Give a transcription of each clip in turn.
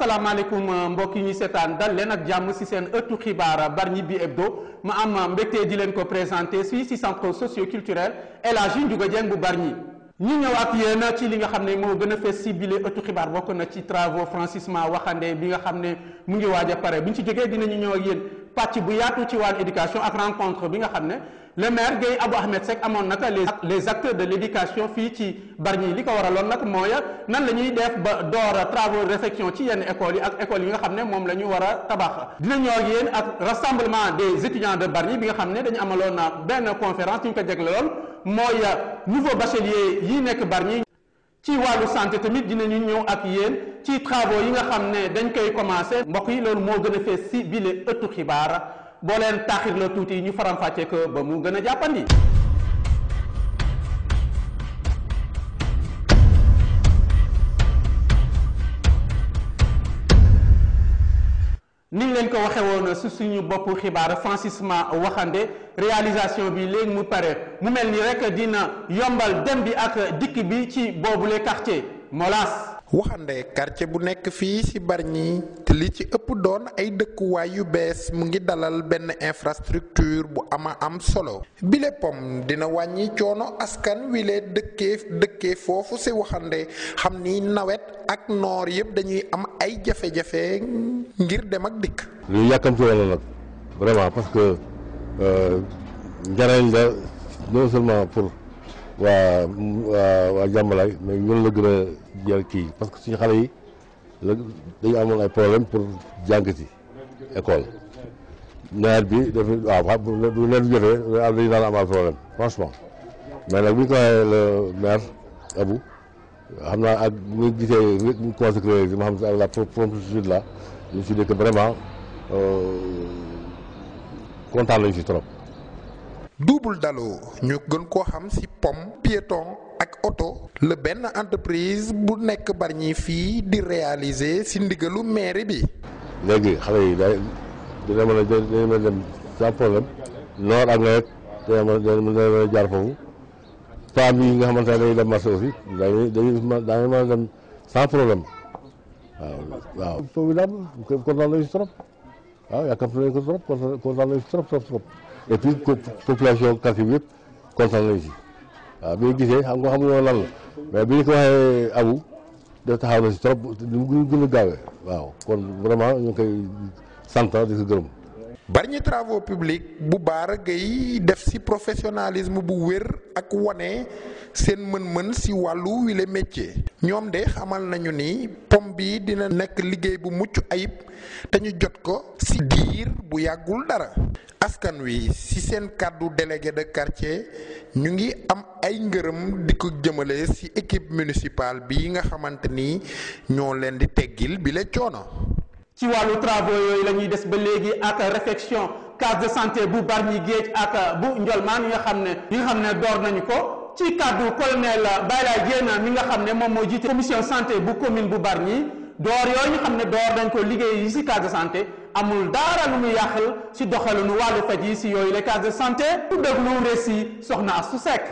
asalaamaaleykum mbokk yi ñuy seetaan dal leen ak jàmm ci seen ëttu xibaar Bargny bi hebdo ma am mbégte di leen ko présenté fii ci centre socio-culturel El Hadji Ndiouga Dieng bu Bargny ñu ñëw ak yéen ci li nga xam ne moo gën a fees ci bile ëttu xibaar bokk na ci travaux franchissement waxande bi nga xam ne mu ngi waaj a pare bu ñu ci jógee dinañu ñëw ak yéen pàcc bu yaatu ci wàllu éducation ak rencontre bi nga xam ne le maire Guèye Abou Ahmed Seck amoon naka les acteurs de l'éducation fii ci Bargny li ko waraloon nag mooy nan la ñuy def ba door travaux de réfection ci yenn écoles yi ak écoles yi nga xam ne moom la ñu war a tabax dina ñëw ak yéen ak rassemblement des étudiants de Bargny bi nga xam ne dañu amaloon benn conférence ñu ko jagleeloon mooy nouveau bachelier yi nekk Bargny ci wàllu santé tamit dinañu ñëw ak yéen ci travaux yi nga xam ne dañ koy commencé mbokk yi loolu moo gën a fees si bile ëttu xibaar boo leen taaxir la tuuti ñu faram-fàccee ko ba mu gën a jàppandi. niñ leen ko waxee woon su suñu bopp xibaar franchissement waxande réalisation bi léegi mu pare mu mel ni rek dina yombal dem bi ak dikk bi ci boobule quartier Molas. waxande quartier bu nekk fii ci Bargny te li ci ëpp doon ay dëkkuwaay yu bees mu ngi dalal benn infrastructure bu am solo bile pom dina wàññi coono askan wi lee dëkkee foofu ci waxande xam ni nawet ak noor yëpp dañuy am ay jafe-jafe ngir dem ak dikk. lu yàkkamti woon la nag vraiment parce que njariñ la non seulement pour waa jàmbalaay mais ñun la gën a jël kii parce que suñu xale yi la dañu amoon ay problème pour jàng ci école nawet bi dafa bu nawet bi jotee dañu daan amal problème franchement mais nag bu ñu ko waxee le maire Abou xam naa ak bu ñu gisee mu consacré ma xam ne la promptitude là je me suis dit que vraiment kontaan nañu ci trop. Double Dalo ñu gën koo xam ci pom piéton ak oto la benn entreprise bu nekk Bargny fii di réaliser ci ndigalu mairie bi. léegi xale yi dina mën a dem sans problème noor ak nawet dina mën a jaar foofu femmes yi nga xamante ne dañuy dem marché aussi dañuy mën a dem sans problème waaw foofu daal kontaan nañu ci trop waaw yaakaar nañu ko trop kontaan nañu ci trop. et puis population quartier bi yëpp kontaan nañu si waaw bi ñu gisee xam nga xamuñoo lan la mais bi ñu ko waxee Abou da taxaw na si trop ñu gën a gaawee waaw kon vraiment ñu ngi koy sant di ko gërëm. Bargny travaux publics bu Bara Gueye def ci professionnalisme bu wér ak wane seen mën-mën ci wàllu wile métier ñoom de xamal nañu ni pom bi dina nekk liggéey bu mucc ayib te ñu jot ko ci diir bu yàggul dara. askan wi ci seen kàddu délégué de quartier ñu ngi am ay ngërëm di ko jëmale ci équipe municipale bi nga xamante ni ñoo leen di teggil bi la coono. ci wàllu travaux yooyu la ñuy des ba léegi ak réfection case de santé bu Bargny Géej ak bu Ndiolmane yi nga xam ne door nañu ko ci kàddu colonel Baylaye Diène mi nga xam ne moom moo jiite commission santé bu commune bu Bargny door yooyu ñu xam ne door dañ ko liggéey yi ci case de santé amul dara lu muy yàqal ci doxalinu wàllu faj yi ci yooyu les cases de santé pour déglu récit soxna Astou Seck.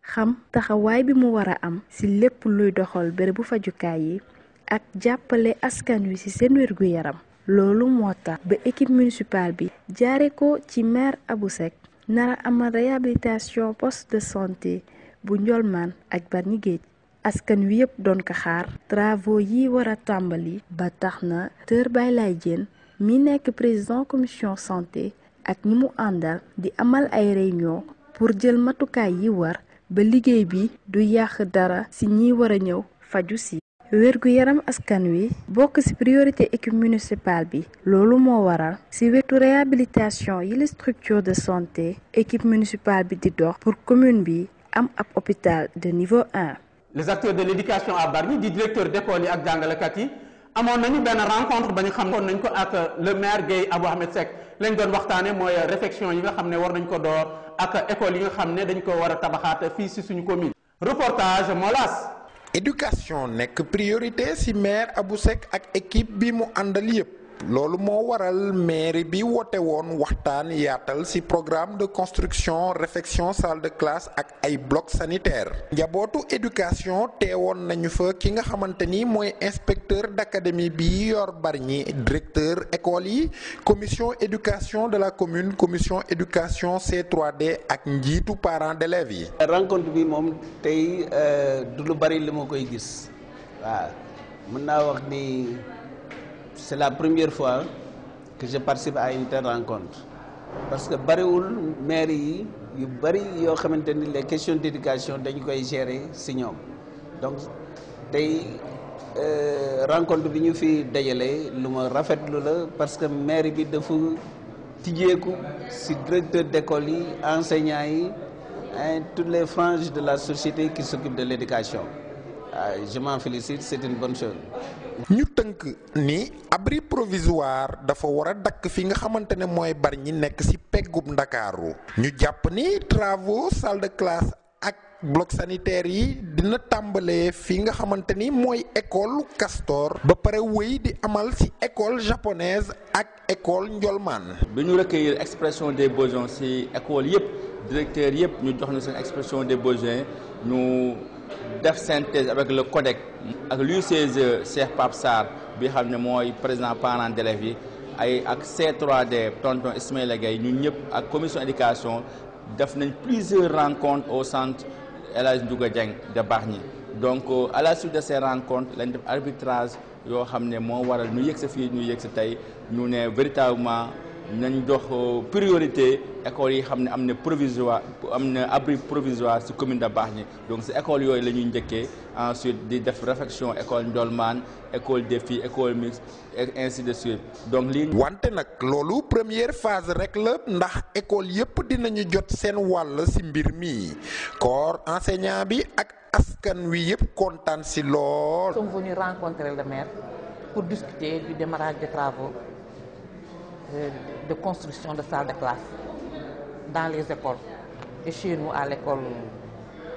xam taxawaay bi mu war a am ci lépp luy doxal bérébu fajukaay yi ak jàppale askan wi ci seen wér-gu-yaram loolu moo tax ba équipe municipale bi jaare ko ci maire Abou Seck nara amal réhabilitation poste de santé bu Ndiolmane ak Bargny Géej askan wi yëpp doon ko xaar travaux yi war a tàmbali ba tax na docteur Baylaye Diène mi nekk président commission santé ak ñi mu àndal di amal ay réunion pour jël matukaay yi war ba liggéey bi du yàq dara ci ñi war a ñëw faju ci wérgu yaram askan wi bokk ci priorité équipe municipale bi loolu moo waral ci wetu réhabilitation yi la structure de santé équipe municipale bi di dox pour commune bi am ab hôpital de niveau 1. les acteurs de l'éducation à Bargny di directeur d'école yi ak jàngalekat yi amoon nañu benn rencontre ba ñu xamoon nañ ko ak le maire Guèye Abou Ahmed Seck lañ doon waxtaane mooy réfection yi nga xam ne war nañ ko door ak école yi nga xam ne dañ ko war a tabaxaat fii ci suñu commune. reportage Molas. éducation nekk priorité ci maire Abou Seck ak équipe bi mu àndal yépp loolu moo waral mairie bi woote woon waxtaan yaatal ci programme de construction réfection salle de classe ak ay bloc sanitaire njabootu éducation teewoon nañu fa ki nga xamante ni mooy inspecteur d'académie bi yor Bargny directeur école yi commission éducation de la commune commission éducation C3D ak njiitu parents d'élèves yi. rencontre bi moom tey du lu bari li ma koy gis waaw mën naa wax ni c'est la première fois que je participe à une telle rencontre parce que bariwul maire yi yu bari yoo xamante ni les questions d'éducation dañu koy gérer ci ñoom donc tey rencontre bi ñu fi dajale lu ma rafetlu la parce que maire bi dafa tijjeeku ci directeur d'école yi enseignants yi toutes les franges de la société qui s'occupent de l'éducation je m'en félicite, c'est une bonne chose. ñu tënk ni abri provisoire dafa war a dakk fi nga xamante ne mooy Bargny nekk ci peggub Ndakaaru ñu jàpp ni travaux salle de classe ak bloc sanitaire yi dina tàmbalee fi nga xamante ni mooy école Castor ba pare wéy di amal ci école japonaise ak école Ndiolmane. bi ñu recueillir expression des besoins ci école yëpp directeur yëpp ñu jox na seen expression des besoins ñu def synthèse avec le CODEC ak l'UCG Cheikh Pape Sarr bi xam ne mooy président parents d'élèves yi ay ak C3D tonton Ismaïla Gueye ñun ñëpp ak commission éducation def nañ plusieurs rencontres au centre El Hadj Ndiouga Dieng de Bargny donc à la suite de ces rencontres lañ def arbitrage yoo xam ne moo waral ñu yegg si fii ñu yegg si tey ñu ne véritablement nañ jox priorité écoles yi xam ne am na provisoire am na abri provisoire ci commune de Bargny donc ci école yooyu la ñuy njëkkee ensuite di def réfection école Ndiolmane école des filles école mixte et ainsi de suite donc lii. wante nag loolu première phase rek la ndax école yépp dinañu jot seen wàll ci mbir mi corps enseignant bi ak askan wi yépp kontaan ci lool. Nous sommes venus rencontrer le maire pour discuter du démarrage des travaux de construction de salles de classe dans les écoles et chez nous à l'école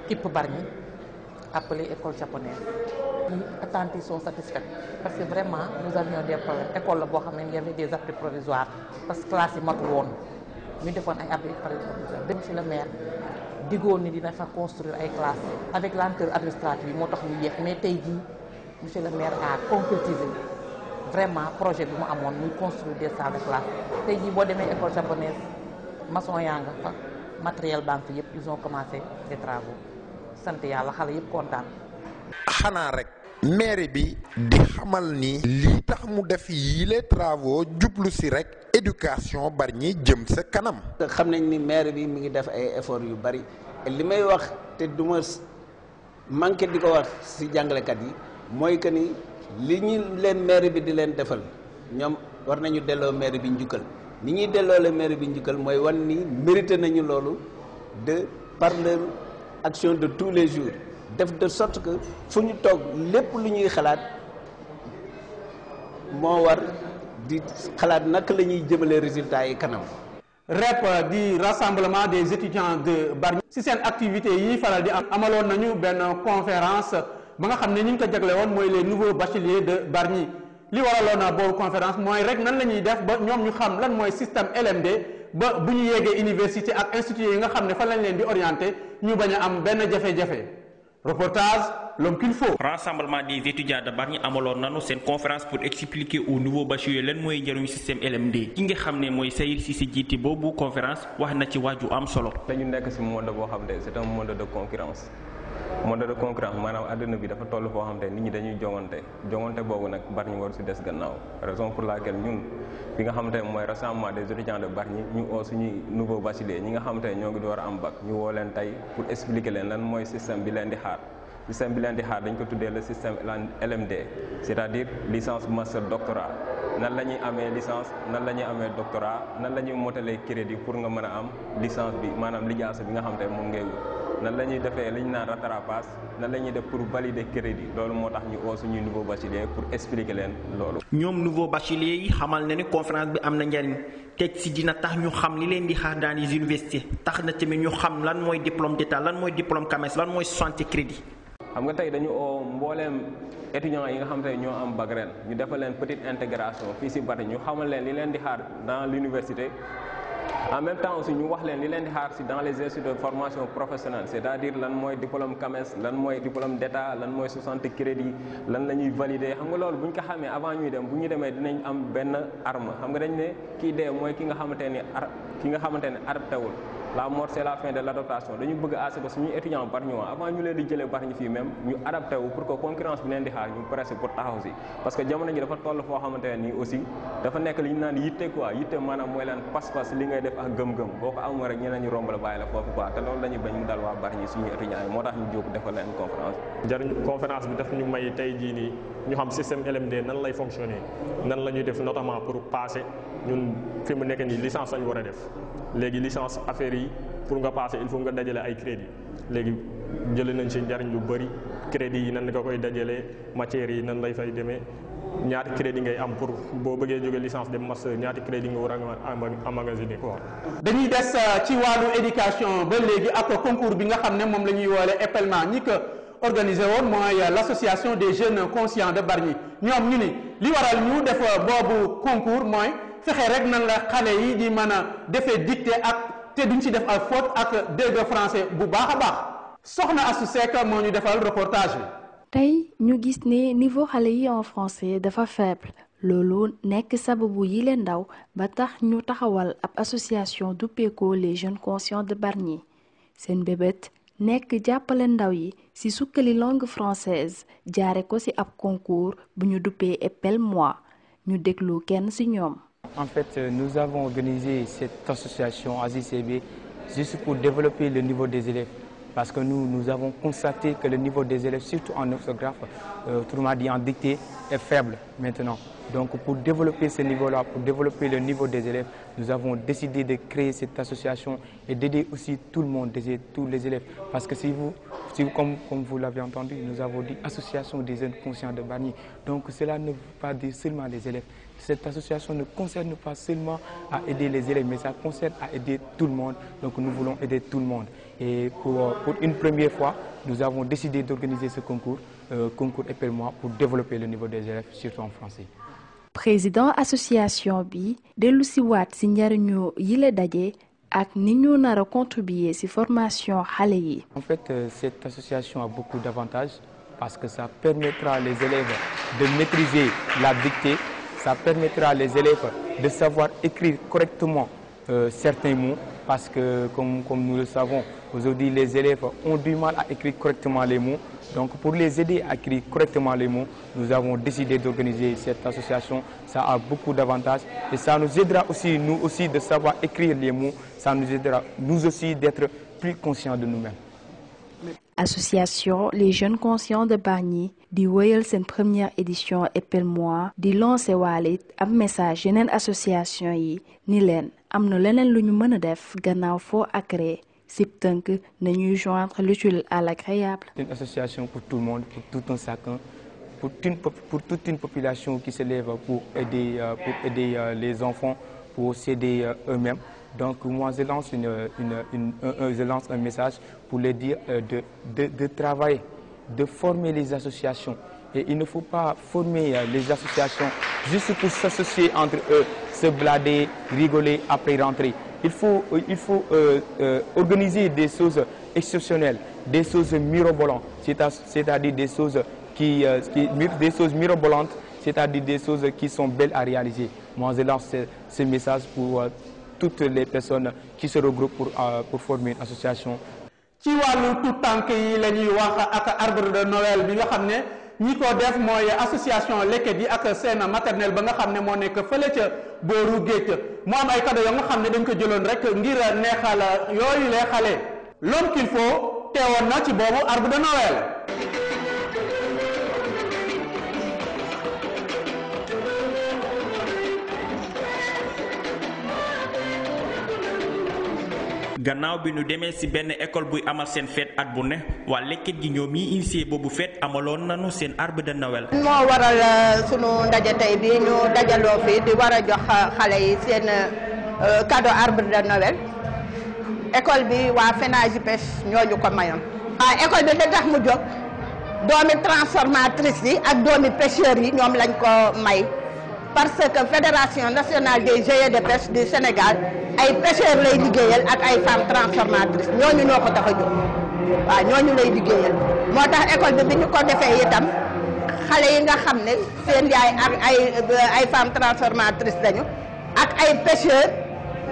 type Bargny appelée école japonaise. Les attentifs sont satisfaits parce que vraiment nous avions des problèmes école la boo xam ne il y avait des abris provisoires parce que classe yi matul woon ñu defoon ay abris provisoires dem ci le maire diggoon ni dina fa construire ay classes avec lenteur administrative yi moo tax ñu yéex mais tey jii monsieur le maire a concrétisé vraiment projet bi mu amoon muy construire des salles de classe tey jii boo demee école japonaise maçon yaa nga fa matériel banque yëpp ils ont commencé des travaux sant yàlla xale yëpp kontaan. xanaa rek maire bi di xamal ni lii tax mu def yile travaux jublu ci rek éducation Bargny jëm sa kanam. xam nañ ni maire bi mi ngi def ay efforts yu bari li may wax te du ma manqué di ko wax ci jàngalekat yi mooy que ni. li ñu leen maire bi di leen defal ñoom war nañu delloo maire bi njukkal ni ñuy delloo la maire bi njukkal mooy wan ni mérité nañu loolu de par leur action de tous les jours def de sorte que fu ñu toog lépp lu ñuy xalaat moo war di xalaat naka la ñuy jëmale résultats yi kanam. REP di rassemblement des étudiants de Bargny ci seen activité yi faral di amaloon nañu benn conférence ba nga xam ne ñu ngi ko jagle woon mooy les nouveaux bacheliers de Bargny li waraloon boobu conférence mooy rek nan la ñuy def ba ñoom ñu xam lan mooy système LMD ba bu ñu yeggee université ak institut yi nga xam ne fan lañ leen di orienté ñu bañ a am benn jafe-jafe. Reportage l'homme qu'il faut. Rassemblement des étudiants de Bargny amaloon nanu seen conférence pour expliquer aux nouveaux bacheliers lan mooy njëriñu système LMD ki nga xam ne mooy Sayir Cissé jiite boobu conférence wax na ci waaju am solo. dañu nekk ci monde boo xam ne c'est un monde de concurrence. monde de concurrence maanaam àdduna bi dafa toll foo xam te nit ñi dañuy jongante boobu nag Bargny war ci des gannaaw raison pour laquelle ñun bi nga xam te mooy rassemblement des étudiants de Bargny ñu oo suñuy nouveau bachelier ñi nga xam te ñoo ngi door a am bac ñu woo leen tey pour expliquer leen lan mooy système bi leen di xaar système bi leen di xaar dañ ko tuddee le système LMD c'est-à-dire licence master doctorat nan la ñuy amee licence nan la ñuy amee doctorat nan la ñuy motalee crédit pour nga mën a am licence bi maanaam lijaasa bi nga xam te moom ngay wut nan la ñuy defee li ñu naan rattrapage nan la ñuy def pour valider crédit loolu moo tax ñu oo suñuy nouveau bachelier pour expliquer leen loolu. ñoom nouveau bachelier yi xamal na ni conférence bi am na njariñ teg si dina tax ñu xam li leen di xaar dans les universités tax na tamit ñu xam lan mooy diplôme d'état lan mooy diplôme CAMES lan mooy 60 crédit. xam nga tey dañu oo mbooleem étudiants yi nga xam te ñoo am bac ren ñu defal leen petite intégration fii si Bargny ñu xamal leen li leen di xaar dans l'université. En même temps aussi ñu wax leen li leen di xaar si dans les instituts de formation professionnelle c'est-à-dire lan mooy diplôme CAMES lan mooy diplôme d'état lan mooy 60 crédits lan la ñuy valider xam nga loolu bu ñu ko xamee avant ñuy dem bu ñu demee dinañ am benn arme xam nga dañ ne kii dee mooy ki nga xamante ne adapté wul la mort c'est la fin de l'adaptation dañu bëgg à ce que suñuy étudiants Bargnois avant ñu leen di jëlee Bargny fii même ñu adapté wu pour que concurrence bi leen di xaar ñu pressé pour taxaw si parce que jamono ji dafa toll foo xamante ne nii aussi dafa nekk li ñu naan yitte quoi yitte maanaam mooy leen pas-pas li ngay def ak gëm-gëm boo ko amul rek ñeneen ñu romb la bàyyi la foofu quoi te loolu la ñuy bañ mu dal waa Bargny suñuy étudiants yi moo tax ñu jóg defal leen conférence. jariñ conférence bi daf ñu may tey jii nii ñu xam système LMD nan lay fonctionner nan la ñuy def notamment pour passer ñun fi mu nekk nii licence lañu war a def léegi licence affaire yi pour nga passer il faut nga dajale ay crédit léegi jëlee nañ ci njariñ lu bëri crédit yi nan nga koy dajalee matières yi nan lay fay demee ñaati crédit ngay am pour boo bëggee jóge licence dem master ñaati crédit nga war a emmagasiner quoi. dañuy des ci wàllu éducation ba léegi ak concours bi nga xam ne moom la ñuy woole épellement ñi ko organisé woon mooy l'association des jeunes conscients de Bargny ñoom ñu ni li waral ñu def boobu concours mooy fexe rek nan la xale yi di mën a defee dictée ak te duñ ci def ay faute ak dégg français bu baax a baax soxna Astou Seck moo ñu defal reportage bi. tey ñu gis ne niveau xale yi en français dafa faible loolu nekk sababu yi leen ndaw ba tax ñu taxawal ab association duppee les jeunes conscients de Bargny seen bébét nekk jàppale ndaw yi ci sukkali langue française jaare ko ci ab concours bu ñu duppee Épelle-moi ñu déglu kenn ci ñoom. En fait, nous avons organisé cette association AZCB juste pour développer le niveau des élèves. Parce que nous avons constaté que le niveau des élèves, surtout en orthographe, autrement dit en dictée, est faible maintenant. Donc pour développer ce niveau-là, pour développer le niveau des élèves, nous avons décidé de créer cette association et d'aider aussi tout le monde, d'aider tous les élèves. Parce que comme vous l'avez entendu, nous avons dit association des jeunes conscients de Bargny. Donc cela ne veut pas dire seulement les élèves. Cette association ne concerne pas seulement à aider les élèves, mais ça concerne à aider tout le monde. Donc nous voulons aider tout le monde. Et pour une première fois, nous avons décidé d'organiser ce concours, concours Épelle-moi, pour développer le niveau des élèves, surtout en français. Président association bi dellu si waat si njariñu yile daje ak ni ñu nar a contribuer si formation xale yi. En fait, cette association a beaucoup d'avantages parce que ça permettra les élèves de maîtriser la dictée, ça permettra les élèves de savoir écrire correctement certains mots parce que comme nous le savons, aujourd'hui les élèves ont du mal à écrire correctement les mots. Donc pour les aider à écrire correctement les mots, nous avons décidé d'organiser cette association. Ça a beaucoup d'avantages et ça nous aidera aussi, nous aussi, de savoir écrire les mots. Ça nous aidera, nous aussi, d'être plus conscients de nous-mêmes. Association Les Jeunes Conscients de Bargny di wéyal seen première édition Épelle-moi di lancer waale ab message yeneen association yi ni leen am na leneen lu ñu mën a def gannaaw foo agréé sip tënk nañuy joindre l'utile à l'agréable. Une association pour tout le monde, pour tout un chacun, pour toute une population qui se lève pour aider les enfants, pour s'aider eux-mêmes. Donc moi je lance un message pour les dire de travailler, de former les associations. Et il ne faut pas former les associations juste pour s'associer entre eux, se blader, rigoler après rentrer. Il faut organiser des choses exceptionnelles, des choses mirobolantes, c'est-à-dire des choses mirobolantes, c'est-à-dire des choses qui sont belles à réaliser. Moi je lance ce message pour toutes les personnes qui se regroupent pour former une association. ci wàllu tout tànk yi la ñuy wax ak arbre de Noël bi nga xam ne ñi ko def mooy association Leket yi ak seen maternelle ba nga xam ne moo nekk fële ca booru géej mu am ay cadeau yoo nga xam ne dañ ko jëloon rek ngir neexal yooyu lee xale l'homme qu'il faut teewoon na ci boobu arbre de Noël. gannaaw bi ñu demee ci benn école buy amal seen fête at bu ne waa Leket gi ñoom yi initié boobu fête amaloon nañu seen arbre de Noël. moo waral sunu ndaje tey bi ñu dajaloo fii di war a jox xale yi seen cadeau arbre de Noël école bi waa FENAGIPES ñoo ñu ko mayoon. waaw école bi da tax mu jóg doomi transformatrice yi ak doomi pêcheurs yi ñoom lañ ko may parce que fédération nationale des GIE de pêche du Sénégal ay pêcheurs lay liggéeyal ak ay femmes transformatrices ñooñu ñoo ko tax a jóg waaw ñooñu lay liggéeyal moo tax école bi ñu ko defee itam xale yi nga xam ne seen yaay ak ay femmes transformatrices lañu ak ay pêcheurs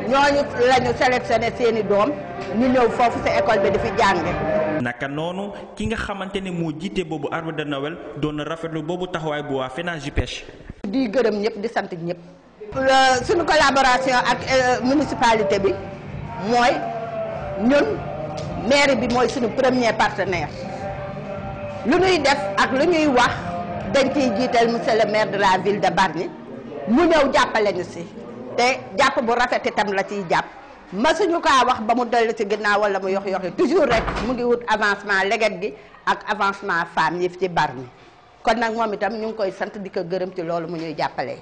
ñooñu lañu sélectionné seeni doom ñu ñëw foofu sa école bi di fi jànge. naka noonu ki nga xamante ne moo jiite boobu arbre de Noël doon na rafetlu boobu taxawaay bu waa FENAGIPES. di gërëm ñëpp di sant ñëpp. suñu collaboration ak municipalité bi mooy ñun mairie bi mooy suñu premier partenaire lu ñuy def ak lu ñuy wax dañ ciy jiital monsieur le maire de la ville de Bargny mu ñëw jàppale ñu si te jàpp bu rafet itam la ciy jàpp. masuñu kaa wax ba mu dellu ci ginnaaw wala mu yox toujours rek mu ngi wut avancement léget gi ak avancement femme yi ci Bargny kon nag moom itam ñu ngi koy sant di ko gërëm ci loolu mu ñuy jàppale.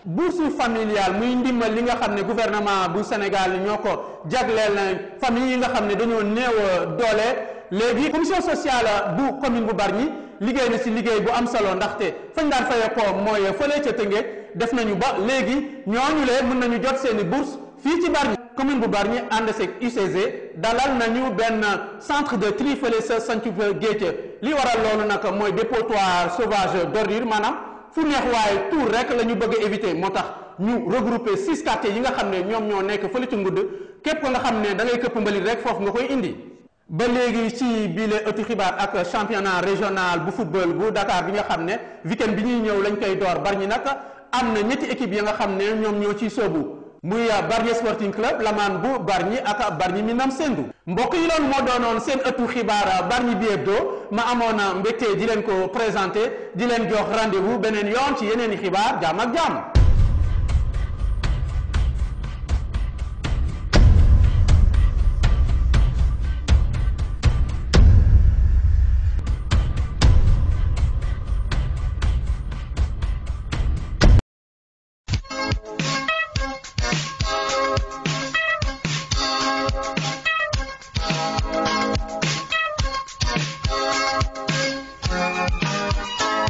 bourse familiale muy ndimbal li nga xam ne gouvernement bu Sénégal ñoo ko jagleel na famille yi nga xam ne dañoo néew doole léegi commission sociale bu commune bu Bargny liggéey na ci liggéey bu am solo ndaxte fañ daan fayee ko mooy fële ca Tëngéej def nañu ba léegi ñooñu lee mën nañu jot seeni bourse fii ci Bargny. commune bu Bargny ànd seeg UCG dalal nañu benn centre de tri fële sa Santhiou Géej li waral loolu nag mooy dépotoir sauvage d'ordures maanaam fu neex waaye tout rek la ñu bëgg a éviter moo tax ñu regrouper 6 quartiers yi nga xam ne ñoom ñoo nekk fële ci Ngudd képp ko nga xam ne da ngay këpp mbalit rek foofu nga koy indi. ba léegi ci biile ëttu xibaar ak championnat régional bu football bu Dakar bi nga xam ne weekend bi ñuy ñëw lañ koy door Bargny nag am na ñetti équipe yi nga xam ne ñoom ñoo ciy soobu. muy Bargny Sporting Club Lamaan bu Bargny ak Bargny Minam Sendou mbokk yi loolu moo doonoon seen ëttu xibaar Bargny bi hebdo ma amoon mbégte di leen ko présenté di leen jox rendez-vous beneen yoon ci yeneen i xibaar jaam ak jaam.